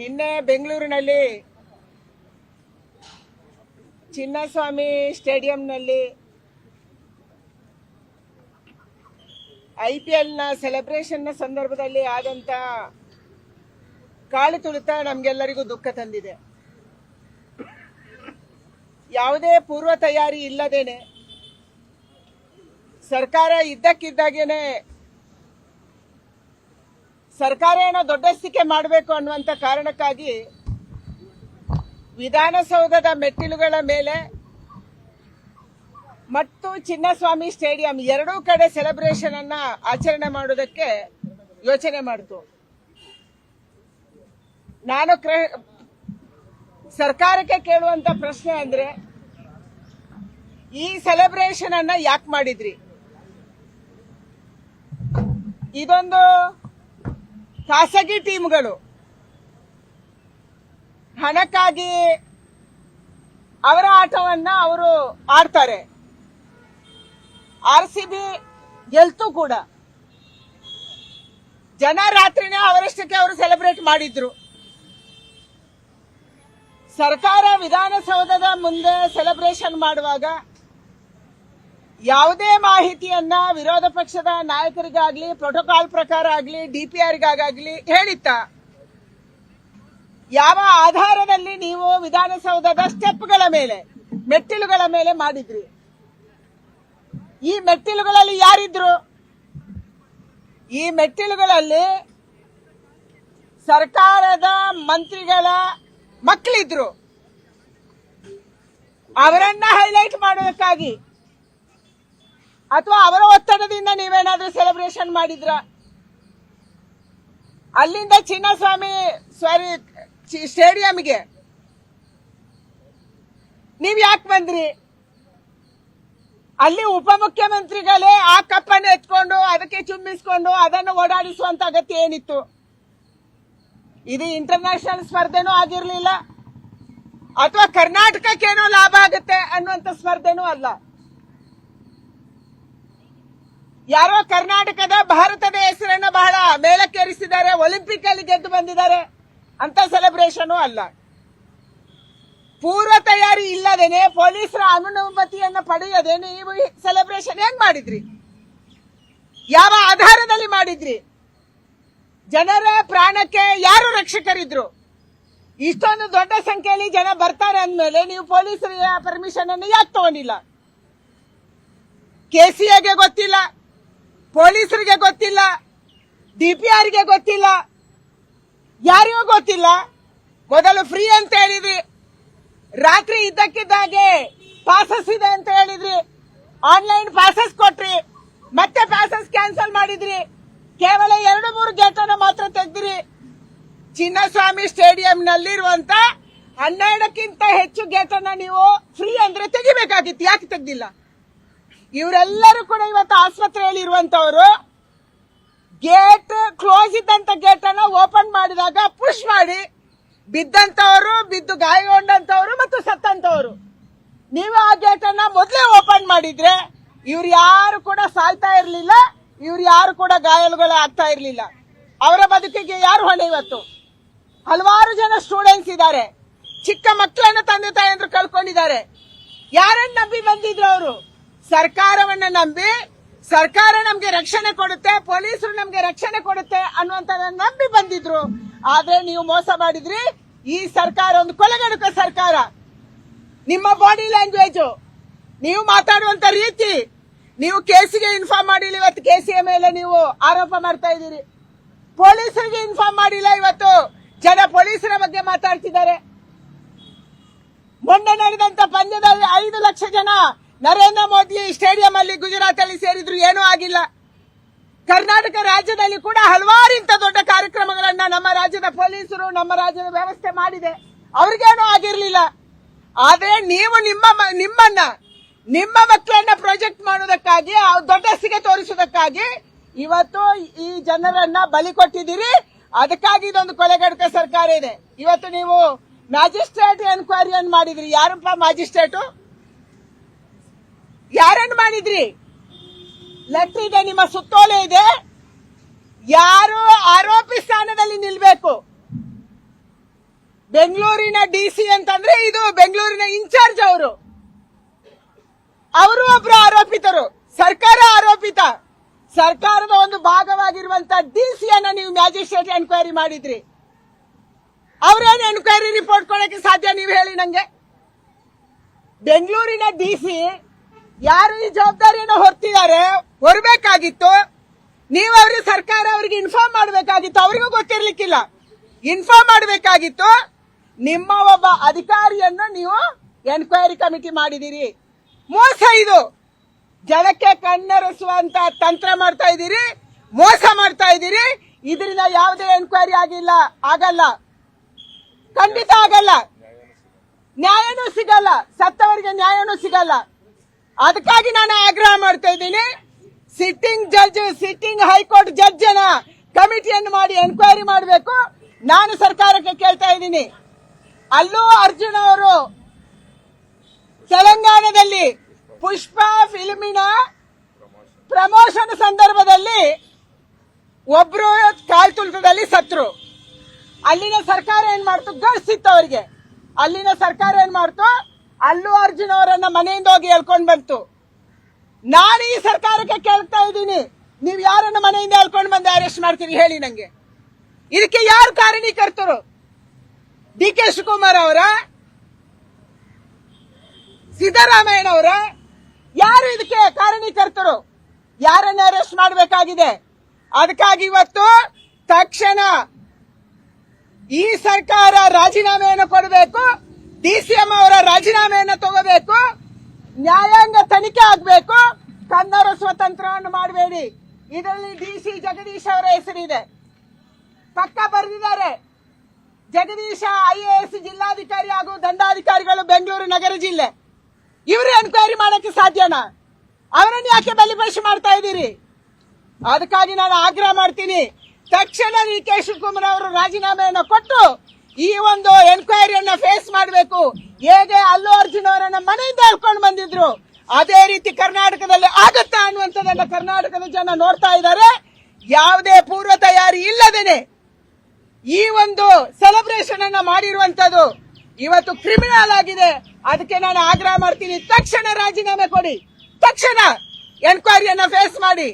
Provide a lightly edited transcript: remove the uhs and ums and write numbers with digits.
ನಿನ್ನೆ ಬೆಂಗಳೂರಿನಲ್ಲಿ ಚಿನ್ನಸ್ವಾಮಿ ಸ್ಟೇಡಿಯಂನಲ್ಲಿ IPLನ ಸೆಲೆಬ್ರೇಷನ್ನ ಸಂದರ್ಭದಲ್ಲಿ ಆದಂತ ಕಾಳು ತುಳಿತ ನಮಗೆಲ್ಲರಿಗೂ ದುಃಖ ತಂದಿದೆ. ಯಾವುದೇ ಪೂರ್ವ ತಯಾರಿ ಇಲ್ಲದೇನೆ ಸರ್ಕಾರ ಇದ್ದಕ್ಕಿದ್ದಾಗೇನೆ ಸರ್ಕಾರ ಏನೋ ದೊಡ್ಡಸ್ತಿಕೆ ಮಾಡಬೇಕು ಅನ್ನುವಂತ ಕಾರಣಕ್ಕಾಗಿ ವಿಧಾನಸೌಧದ ಮೆಟ್ಟಿಲುಗಳ ಮೇಲೆ ಮತ್ತು ಚಿನ್ನಸ್ವಾಮಿ ಸ್ಟೇಡಿಯಂ ಎರಡೂ ಕಡೆ ಸೆಲೆಬ್ರೇಷನ್ ಅನ್ನ ಆಚರಣೆ ಮಾಡೋದಕ್ಕೆ ಯೋಚನೆ ಮಾಡಿತು. ನಾನು ಸರ್ಕಾರಕ್ಕೆ ಕೇಳುವಂತ ಪ್ರಶ್ನೆ ಅಂದ್ರೆ, ಈ ಸೆಲೆಬ್ರೇಷನ್ ಅನ್ನ ಯಾಕೆ ಮಾಡಿದ್ರಿ? ಇದೊಂದು ಖಾಸಗಿ ಟೀಮ್ಗಳು ಹಣಕ್ಕಾಗಿ ಅವರ ಆಟವನ್ನ ಅವರು ಆಡ್ತಾರೆ. RCB ಗೆಲ್ತು ಕೂಡ ಜನ ರಾತ್ರಿನೇ ಅವರಷ್ಟಕ್ಕೆ ಅವರು ಸೆಲೆಬ್ರೇಟ್ ಮಾಡಿದ್ರು. ಸರ್ಕಾರ ವಿಧಾನಸೌಧದ ಮುಂದೆ ಸೆಲೆಬ್ರೇಷನ್ ಮಾಡುವಾಗ ಯಾವುದೇ ಮಾಹಿತಿಯನ್ನ ವಿರೋಧ ಪಕ್ಷದ ನಾಯಕರಿಗಾಗ್ಲಿ, ಪ್ರೋಟೋಕಾಲ್ ಪ್ರಕಾರ ಆಗ್ಲಿ, DPRಗಾಗಲಿ ಹೇಳಿತ್ತ? ಯಾವ ಆಧಾರದಲ್ಲಿ ನೀವು ವಿಧಾನಸೌಧದ ಸ್ಟೆಪ್ಗಳ ಮೇಲೆ, ಮೆಟ್ಟಿಲುಗಳ ಮೇಲೆ ಮಾಡಿದ್ರಿ? ಈ ಮೆಟ್ಟಿಲುಗಳಲ್ಲಿ ಯಾರಿದ್ರು? ಈ ಮೆಟ್ಟಿಲುಗಳಲ್ಲಿ ಸರ್ಕಾರದ ಮಂತ್ರಿಗಳ ಮಕ್ಕಳಿದ್ರು. ಅವರನ್ನ ಹೈಲೈಟ್ ಮಾಡೋದಕ್ಕಾಗಿ ಅಥವಾ ಅವರ ಒತ್ತಡದಿಂದ ನೀವೇನಾದ್ರೂ ಸೆಲೆಬ್ರೇಷನ್ ಮಾಡಿದ್ರ? ಅಲ್ಲಿಂದ ಚಿನ್ನಸ್ವಾಮಿ ಸ್ಟೇಡಿಯಂಗೆ ನೀವ್ ಯಾಕೆ ಬಂದ್ರಿ? ಅಲ್ಲಿ ಉಪಮುಖ್ಯಮಂತ್ರಿಗಳೇ ಆ ಕಪ್ಪನ್ನು ಎತ್ಕೊಂಡು ಅದಕ್ಕೆ ಚುಂಬಿಸ್ಕೊಂಡು ಅದನ್ನು ಓಡಾಡಿಸುವಂತ ಅಗತ್ಯ ಏನಿತ್ತು? ಇದು ಇಂಟರ್ನ್ಯಾಷನಲ್ ಸ್ಪರ್ಧೆನೂ ಆಗಿರ್ಲಿಲ್ಲ, ಅಥವಾ ಕರ್ನಾಟಕಕ್ಕೇನೋ ಲಾಭ ಆಗುತ್ತೆ ಅನ್ನುವಂತ ಸ್ಪರ್ಧೆನೂ ಅಲ್ಲ. ಯಾರೋ ಕರ್ನಾಟಕದ, ಭಾರತದ ಹೆಸರನ್ನ ಬಹಳ ಮೇಲಕ್ಕೇರಿಸಿದ್ದಾರೆ, ಒಲಿಂಪಿಕ್ ಅಲ್ಲಿ ಗೆದ್ದು ಬಂದಿದ್ದಾರೆ ಅಂತ ಸೆಲೆಬ್ರೇಷನ್ ಅಲ್ಲ. ಪೂರ್ವ ತಯಾರಿ ಇಲ್ಲದೇನೆ, ಪೊಲೀಸರ ಅನುಮತಿಯನ್ನ ಪಡೆಯದೆ ನೀವು ಸೆಲೆಬ್ರೇಷನ್ ಹೆಂಗ್ ಮಾಡಿದ್ರಿ? ಯಾವ ಆಧಾರದಲ್ಲಿ ಮಾಡಿದ್ರಿ? ಜನರ ಪ್ರಾಣಕ್ಕೆ ಯಾರು ರಕ್ಷಕರಿದ್ರು? ಇಷ್ಟೊಂದು ದೊಡ್ಡ ಸಂಖ್ಯೆಯಲ್ಲಿ ಜನ ಬರ್ತಾರೆ ಅಂದ್ಮೇಲೆ ನೀವು ಪೊಲೀಸರ ಪರ್ಮಿಷನ್ ಅನ್ನು ಯಾಕೆ ತಗೊಂಡಿಲ್ಲ? KCAಗೆ ಗೊತ್ತಿಲ್ಲ, ಪೊಲೀಸರಿಗೆ ಗೊತ್ತಿಲ್ಲ, DPRಗೆ ಗೊತ್ತಿಲ್ಲ, ಯಾರಿಗೂ ಗೊತ್ತಿಲ್ಲ. ಮೊದಲು ಫ್ರೀ ಅಂತ ಹೇಳಿದ್ರಿ, ರಾತ್ರಿ ಇದ್ದಕ್ಕಿದ್ದಾಗೆ ಪಾಸಸ್ ಇದೆ ಅಂತ ಹೇಳಿದ್ರಿ, ಆನ್ಲೈನ್ ಪಾಸಸ್ ಕೊಟ್ರಿ, ಮತ್ತೆ ಪಾಸಸ್ ಕ್ಯಾನ್ಸಲ್ ಮಾಡಿದ್ರಿ. ಕೇವಲ 2-3 ಗೇಟ್ ಅನ್ನು ಮಾತ್ರ ತೆಗೆದ್ರಿ. ಚಿನ್ನಸ್ವಾಮಿ ಸ್ಟೇಡಿಯಂನಲ್ಲಿರುವಂತ 12ಕ್ಕಿಂತ ಹೆಚ್ಚು ಗೇಟ್ ಅನ್ನ ನೀವು ಫ್ರೀ ಅಂದ್ರೆ ತೆಗಿಬೇಕಾಗಿತ್ತು, ಯಾಕೆ ತೆಗ್ದಿಲ್ಲ? ಇವರೆಲ್ಲರೂ ಕೂಡ ಇವತ್ತು ಆಸ್ಪತ್ರೆಯಲ್ಲಿ ಇರುವಂತವರು. ಗೇಟ್ ಕ್ಲೋಸ್ ಇದ್ದಂತ ಗೇಟ್ ಅನ್ನ ಓಪನ್ ಮಾಡಿದಾಗ ಪುಷ್ ಮಾಡಿ ಬಿದ್ದಂತವರು, ಬಿದ್ದು ಗಾಯಗೊಂಡಂತವರು ಮತ್ತು ಸತ್ತಂತವರು. ನೀವು ಆ ಗೇಟ್ ಅನ್ನ ಮೊದಲೇ ಓಪನ್ ಮಾಡಿದ್ರೆ ಇವ್ರು ಯಾರು ಕೂಡ ಸಾಯ್ತಾ ಇರಲಿಲ್ಲ, ಇವ್ರು ಯಾರು ಕೂಡ ಗಾಯಾಳುಗಳು ಆಗ್ತಾ ಇರಲಿಲ್ಲ. ಅವರ ಬದುಕಿಗೆ ಯಾರು ಹೊಣೆ? ಇವತ್ತು ಹಲವಾರು ಜನ ಸ್ಟೂಡೆಂಟ್ಸ್ ಇದ್ದಾರೆ, ಚಿಕ್ಕ ಮಕ್ಕಳನ್ನ ತಂದೆ ತಾಯಂದ್ರು ಕಳ್ಕೊಂಡಿದ್ದಾರೆ. ಯಾರನ್ನ ನಂಬಿ ಬಂದಿದ್ರು ಅವರು? ಸರ್ಕಾರವನ್ನ ನಂಬಿ, ಸರ್ಕಾರ ನಮ್ಗೆ ರಕ್ಷಣೆ ಕೊಡುತ್ತೆ, ಪೊಲೀಸರು ನಮ್ಗೆ ರಕ್ಷಣೆ ಕೊಡುತ್ತೆ ಅನ್ನುವಂಥದ್ದನ್ನ ನಂಬಿ ಬಂದಿದ್ರು. ಆದ್ರೆ ನೀವು ಮೋಸ ಮಾಡಿದ್ರಿ. ಈ ಸರ್ಕಾರ ಒಂದು ಕೊಲೆಗಡುಕ ಸರ್ಕಾರ. ನಿಮ್ಮ ಬಾಡಿ ಲ್ಯಾಂಗ್ವೇಜ್, ನೀವು ಮಾತಾಡುವಂತ ರೀತಿ, ನೀವು ಕೇಸಿಗೆ ಇನ್ಫಾರ್ಮ್ ಮಾಡಿಲ್ಲ, ಇವತ್ತು KCA ಮೇಲೆ ನೀವು ಆರೋಪ ಮಾಡ್ತಾ ಇದ್ದೀರಿ. ಪೊಲೀಸರಿಗೆ ಇನ್ಫಾರ್ಮ್ ಮಾಡಿಲ್ಲ, ಇವತ್ತು ಜನ ಪೊಲೀಸರ ಬಗ್ಗೆ ಮಾತಾಡ್ತಿದ್ದಾರೆ. ಮೊನ್ನೆ ನಡೆದಂತ ಪಂದ್ಯದಲ್ಲಿ 5 ಲಕ್ಷ ಜನ ನರೇಂದ್ರ ಮೋದಿ ಸ್ಟೇಡಿಯಂ ಅಲ್ಲಿ ಗುಜರಾತ್ ಅಲ್ಲಿ ಸೇರಿದ್ರು, ಏನೂ ಆಗಿಲ್ಲ. ಕರ್ನಾಟಕ ರಾಜ್ಯದಲ್ಲಿ ಕೂಡ ಹಲವಾರು ಇಂಥ ದೊಡ್ಡ ಕಾರ್ಯಕ್ರಮಗಳನ್ನ ನಮ್ಮ ರಾಜ್ಯದ ಪೊಲೀಸರು, ನಮ್ಮ ರಾಜ್ಯದ ವ್ಯವಸ್ಥೆ ಮಾಡಿದೆ, ಅವ್ರಿಗೇನೂ ಆಗಿರ್ಲಿಲ್ಲ. ಆದ್ರೆ ನೀವು ನಿಮ್ಮ ಮಕ್ಕಳನ್ನ ಪ್ರೊಜೆಕ್ಟ್ ಮಾಡೋದಕ್ಕಾಗಿ, ದೊಡ್ಡಸ್ತಿಗೆ ತೋರಿಸೋದಕ್ಕಾಗಿ ಇವತ್ತು ಈ ಜನರನ್ನ ಬಲಿ ಕೊಟ್ಟಿದ್ದೀರಿ. ಅದಕ್ಕಾಗಿ ಇದೊಂದು ಕೊಲೆಗಡುಕ ಸರ್ಕಾರ ಇದೆ. ಇವತ್ತು ನೀವು ಮ್ಯಾಜಿಸ್ಟ್ರೇಟ್ ಎನ್ಕ್ವೈರಿಯನ್ನು ಮಾಡಿದ್ರಿ. ಯಾರಪ್ಪ ಮ್ಯಾಜಿಸ್ಟ್ರೇಟು? ಯಾರನ್ನು ಮಾಡಿದ್ರಿ? ಲೆಟರ್ ಇದೆ, ನಿಮ್ಮ ಸುತ್ತೋಲೆ ಇದೆ. ಯಾರು ಆರೋಪಿ ಸ್ಥಾನದಲ್ಲಿ ನಿಲ್ಬೇಕು? ಬೆಂಗಳೂರಿನ ಡಿಸಿ ಅಂತಂದ್ರೆ ಇದು ಬೆಂಗಳೂರಿನ ಇನ್ಚಾರ್ಜ್ ಅವರು ಒಬ್ರು ಆರೋಪಿತರು, ಸರ್ಕಾರ ಆರೋಪಿತ. ಸರ್ಕಾರದ ಒಂದು ಭಾಗವಾಗಿರುವಂತ ಡಿಸಿಯನ್ನ ನೀವು ಮ್ಯಾಜಿಸ್ಟ್ರೇಟ್ ಎನ್ಕ್ವೈರಿ ಮಾಡಿದ್ರಿ. ಅವ್ರೇನು ಎನ್ಕ್ವೈರಿ ರಿಪೋರ್ಟ್ ಕೊಡಕ್ಕೆ ಸಾಧ್ಯ? ನೀವು ಹೇಳಿ ನಂಗೆ. ಬೆಂಗಳೂರಿನ ಡಿಸಿ ಯಾರು ಈ ಜವಾಬ್ದಾರಿಯನ್ನು ಹೊರ್ತಿದ್ದಾರೆ ಹೊರಬೇಕಾಗಿತ್ತು. ನೀವು ಅವ್ರಿಗೆ ಸರ್ಕಾರ ಅವರಿಗೆ ಇನ್ಫಾರ್ಮ್ ಮಾಡಬೇಕಾಗಿತ್ತು. ಅವರಿಗೂ ಗೊತ್ತಿರ್ಲಿಕ್ಕಿಲ್ಲ. ಇನ್ಫಾರ್ಮ್ ಮಾಡಬೇಕಾಗಿತ್ತು. ನಿಮ್ಮ ಒಬ್ಬ ಅಧಿಕಾರಿಯನ್ನು ನೀವು ಎನ್ಕ್ವೈರಿ ಕಮಿಟಿ ಮಾಡಿದಿರಿ. ಮೋಸ ಇದು. ಜನಕ್ಕೆ ಕಣ್ಣೆರೆಸುವಂತ ತಂತ್ರ ಮಾಡ್ತಾ ಇದ್ದೀರಿ, ಮೋಸ ಮಾಡ್ತಾ ಇದ್ದೀರಿ. ಇದರಿಂದ ಯಾವುದೇ ಎನ್ಕ್ವೈರಿ ಆಗಲ್ಲ, ಖಂಡಿತ ಆಗಲ್ಲ. ನ್ಯಾಯನೂ ಸಿಗಲ್ಲ, ಸತ್ತವರಿಗೆ ನ್ಯಾಯನೂ ಸಿಗಲ್ಲ. ಅದಕ್ಕಾಗಿ ನಾನು ಆಗ್ರಹ ಮಾಡ್ತಾ ಇದ್ದೀನಿ, ಸಿಟ್ಟಿಂಗ್ ಹೈಕೋರ್ಟ್ ಜಡ್ಜನ ಕಮಿಟಿಯನ್ನು ಮಾಡಿ ಎನ್ಕ್ವೈರಿ ಮಾಡಬೇಕು. ನಾನು ಸರ್ಕಾರಕ್ಕೆ ಕೇಳ್ತಾ ಇದ್ದೀನಿ, ಅಲ್ಲೂ ಅರ್ಜುನ್ ಅವರು ತೆಲಂಗಾಣದಲ್ಲಿ ಪುಷ್ಪ ಫಿಲ್ಮಿನ ಪ್ರಮೋಷನ್ ಸಂದರ್ಭದಲ್ಲಿ ಒಬ್ರು ಕಾಲ್ತುಳಿತದಲ್ಲಿ ಸತ್ರು. ಅಲ್ಲಿನ ಸರ್ಕಾರ ಏನ್ ಮಾಡ್ತು? ಗರ್ಸಿತ್ತು ಅವರಿಗೆ. ಅಲ್ಲಿನ ಸರ್ಕಾರ ಏನ್ ಮಾಡ್ತು? ಅಲ್ಲೂ ಅರ್ಜುನ್ ಅವರನ್ನ ಮನೆಯಿಂದ ಹೋಗಿ ಹೇಳ್ಕೊಂಡ್ ಬಂತು. ನಾನು ಈ ಸರ್ಕಾರಕ್ಕೆ ಕೇಳ್ತಾ ಇದ್ದೀನಿ, ನೀವು ಯಾರನ್ನ ಮನೆಯಿಂದ ಹೇಳ್ಕೊಂಡು ಬಂದು ಅರೆಸ್ಟ್ ಮಾಡ್ತೀರಿ ಹೇಳಿ ನಂಗೆ. ಇದಕ್ಕೆ ಯಾರು ಕಾರಣೀಕರ್ತರು? ಡಿ ಕೆ ಶಿವಕುಮಾರ್ ಅವರ, ಸಿದ್ದರಾಮಯ್ಯನವರ? ಯಾರು ಇದಕ್ಕೆ ಕಾರಣೀಕರ್ತರು? ಯಾರನ್ನ ಅರೆಸ್ಟ್ ಮಾಡಬೇಕಾಗಿದೆ? ಅದಕ್ಕಾಗಿ ಇವತ್ತು ತಕ್ಷಣ ಈ ಸರ್ಕಾರ ರಾಜೀನಾಮೆಯನ್ನು ಕೊಡಬೇಕು. ಡಿಸಿಎಂ ಅವರ ರಾಜೀನಾಮೆಯನ್ನು ತಗೋಬೇಕು. ನ್ಯಾಯಾಂಗ ತನಿಖೆ ಆಗಬೇಕು. ಕನ್ನಡ ಸ್ವತಂತ್ರವನ್ನು ಮಾಡಬೇಡಿ. ಇದರಲ್ಲಿ ಡಿಸಿ ಜಗದೀಶ್ ಅವರ ಹೆಸರಿದೆ, ಪಕ್ಕ ಬರೆದಿದ್ದಾರೆ. ಜಗದೀಶ IAS ಜಿಲ್ಲಾಧಿಕಾರಿ ಹಾಗೂ ದಂಡಾಧಿಕಾರಿಗಳು ಬೆಂಗಳೂರು ನಗರ ಜಿಲ್ಲೆ. ಇವರು ಎನ್ಕ್ವೈರಿ ಮಾಡಕ್ಕೆ ಸಾಧ್ಯನಾ? ಅವರನ್ನು ಯಾಕೆ ಬಲಿಪಶು ಮಾಡ್ತಾ ಇದ್ದೀರಿ? ಅದಕ್ಕಾಗಿ ನಾನು ಆಗ್ರಹ ಮಾಡ್ತೀನಿ, ತಕ್ಷಣ ಡಿ ಕೆ ಶಿವಕುಮಾರ್ ಅವರು ರಾಜೀನಾಮೆಯನ್ನು ಕೊಟ್ಟು ಈ ಒಂದು ಎನ್ಕ್ವೈರಿಯನ್ನ ಫೇಸ್ ಮಾಡಬೇಕು. ಹೇಗೆ ಅಲ್ಲು ಅರ್ಜುನ್ ಅವರನ್ನ ಮನೆಯಿಂದ ಹೇಳ್ಕೊಂಡು ಬಂದಿದ್ರು, ಅದೇ ರೀತಿ ಕರ್ನಾಟಕದಲ್ಲಿ ಆಗುತ್ತಾ ಅನ್ನುವಂಥದ್ದನ್ನ ಕರ್ನಾಟಕದ ಜನ ನೋಡ್ತಾ ಇದ್ದಾರೆ. ಯಾವುದೇ ಪೂರ್ವ ತಯಾರಿ ಇಲ್ಲದೇನೆ ಈ ಒಂದು ಸೆಲೆಬ್ರೇಷನ್ ಅನ್ನ ಮಾಡಿರುವಂತದ್ದು ಇವತ್ತು ಕ್ರಿಮಿನಲ್ ಆಗಿದೆ. ಅದಕ್ಕೆ ನಾನು ಆಗ್ರಹ ಮಾಡ್ತೀನಿ, ತಕ್ಷಣ ರಾಜೀನಾಮೆ ಕೊಡಿ, ತಕ್ಷಣ ಎನ್ಕ್ವೈರಿಯನ್ನ ಫೇಸ್ ಮಾಡಿ.